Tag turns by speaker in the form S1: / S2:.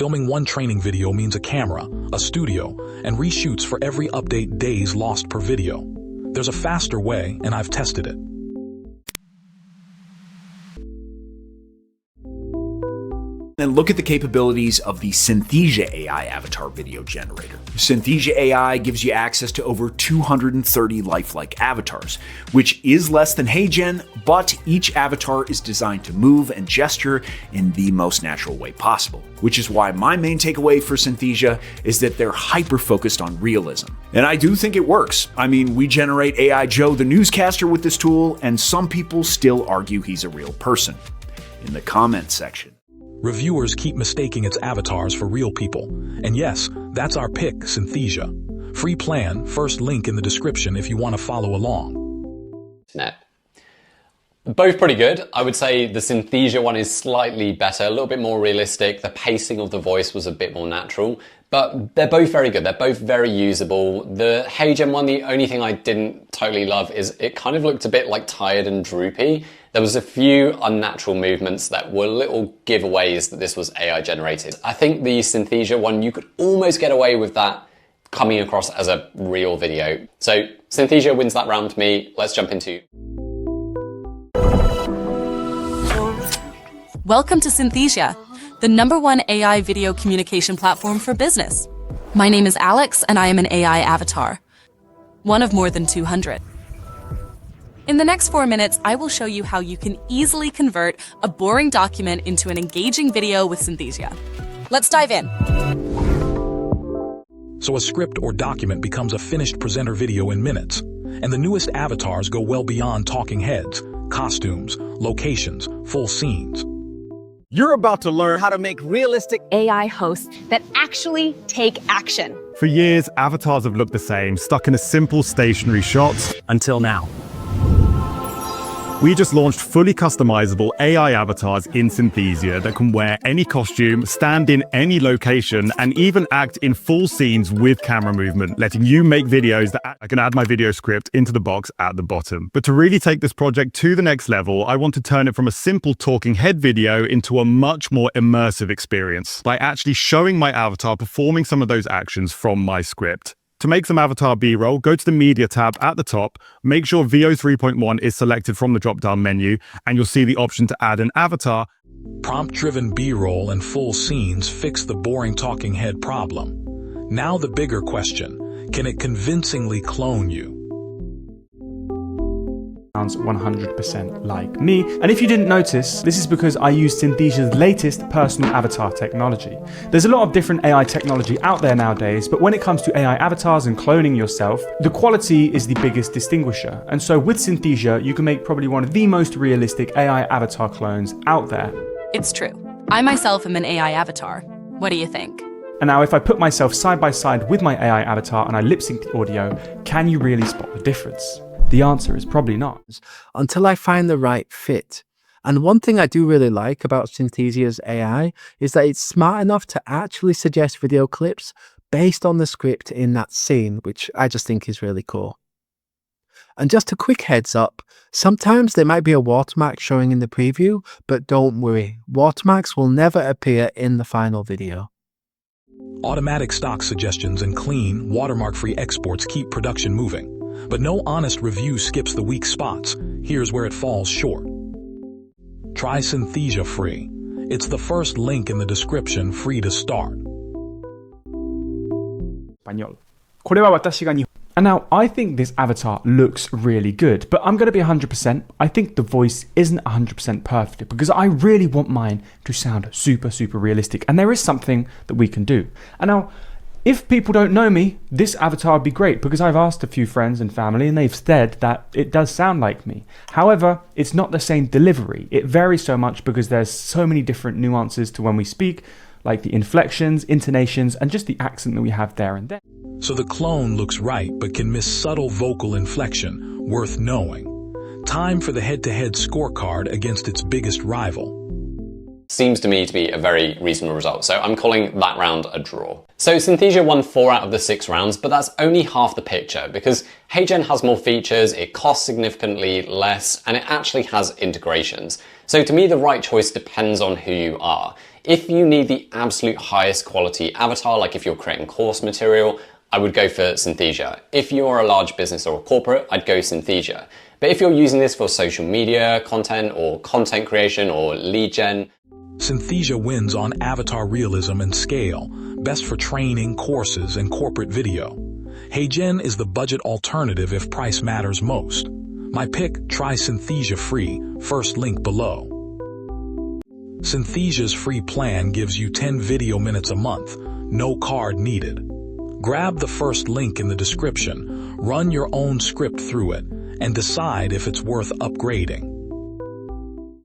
S1: Filming one training video means a camera, a studio, and reshoots for every update days lost per video. There's a faster way, and I've tested it.
S2: And look at the capabilities of the Synthesia AI avatar video generator. Synthesia AI gives you access to over 230 lifelike avatars, which is less than HeyGen, but each avatar is designed to move and gesture in the most natural way possible. Which is why my main takeaway for Synthesia is that they're hyper-focused on realism. And I do think it works. I mean, we generate AI Joe the newscaster with this tool, and some people still argue he's a real person. In the comments section.
S1: Reviewers keep mistaking its avatars for real people. And yes, that's our pick, Synthesia. Free plan, first link in the description if you want to follow along.
S3: Both pretty good. I would say the Synthesia one is slightly better, a little bit more realistic. The pacing of the voice was a bit more natural, but they're both very good. They're both very usable. The HeyGen one, the only thing I didn't totally love is it kind of looked a bit like tired and droopy. There was a few unnatural movements that were little giveaways that this was AI generated. I think the Synthesia one, you could almost get away with that coming across as a real video. So Synthesia wins that round to me. Let's jump into.
S4: Welcome to Synthesia, the #1 AI video communication platform for business. My name is Alex, and I am an AI avatar, one of more than 200. In the next 4 minutes, I will show you how you can easily convert a boring document into an engaging video with Synthesia. Let's dive in.
S1: So a script or document becomes a finished presenter video in minutes. And the newest avatars go well beyond talking heads, costumes, locations, full scenes.
S5: You're about to learn how to make realistic
S6: AI hosts that actually take action.
S7: For years, avatars have looked the same, stuck in a simple stationary shot, until now. We just launched fully customizable AI avatars in Synthesia that can wear any costume, stand in any location, and even act in full scenes with camera movement, letting you make videos that I can add my video script into the box at the bottom. But to really take this project to the next level, I want to turn it from a simple talking head video into a much more immersive experience by actually showing my avatar performing some of those actions from my script. To make some avatar B-roll, go to the Media tab at the top, make sure VO 3.1 is selected from the drop-down menu, and you'll see the option to add an avatar.
S1: Prompt-driven B-roll and full scenes fix the boring talking head problem. Now the bigger question, can it convincingly clone you?
S8: Sounds 100% like me. And if you didn't notice, this is because I use Synthesia's latest personal avatar technology. There's a lot of different AI technology out there nowadays, but when it comes to AI avatars and cloning yourself, the quality is the biggest distinguisher. And so with Synthesia, you can make probably one of the most realistic AI avatar clones out there.
S4: It's true. I myself am an AI avatar. What do you think?
S8: And now if I put myself side by side with my AI avatar and I lip sync the audio, can you really spot the difference? The answer is probably not.
S9: Until I find the right fit. And one thing I do really like about Synthesia's AI is that it's smart enough to actually suggest video clips based on the script in that scene, which I just think is really cool. And just a quick heads up, sometimes there might be a watermark showing in the preview, but don't worry, watermarks will never appear in the final video.
S1: Automatic stock suggestions and clean, watermark-free exports keep production moving. But no honest review skips the weak spots. Here's where it falls short. Try Synthesia free. It's the first link in the description, free to start.
S8: And now I think this avatar looks really good, but I'm going to be 100%. I think the voice isn't 100% perfect because I really want mine to sound super, super realistic. And there is something that we can do. And now, if people don't know me, this avatar would be great because I've asked a few friends and family and they've said that it does sound like me. However, it's not the same delivery. It varies so much because there's so many different nuances to when we speak, like the inflections, intonations, and just the accent that we have there and then.
S1: So the clone looks right but can miss subtle vocal inflection, worth knowing. Time for the head-to-head scorecard against its biggest rival.
S3: Seems to me to be a very reasonable result, so I'm calling that round a draw. So Synthesia won 4 out of the 6 rounds, but that's only half the picture because HeyGen has more features, it costs significantly less, and it actually has integrations. So to me, the right choice depends on who you are. If you need the absolute highest quality avatar, like if you're creating course material, I would go for Synthesia. If you're a large business or a corporate, I'd go Synthesia. But if you're using this for social media content or content creation or lead gen,
S1: Synthesia wins on avatar realism and scale, best for training, courses, and corporate video. HeyGen is the budget alternative if price matters most. My pick, try Synthesia free, first link below. Synthesia's free plan gives you 10 video minutes a month, no card needed. Grab the first link in the description, run your own script through it, and decide if it's worth upgrading.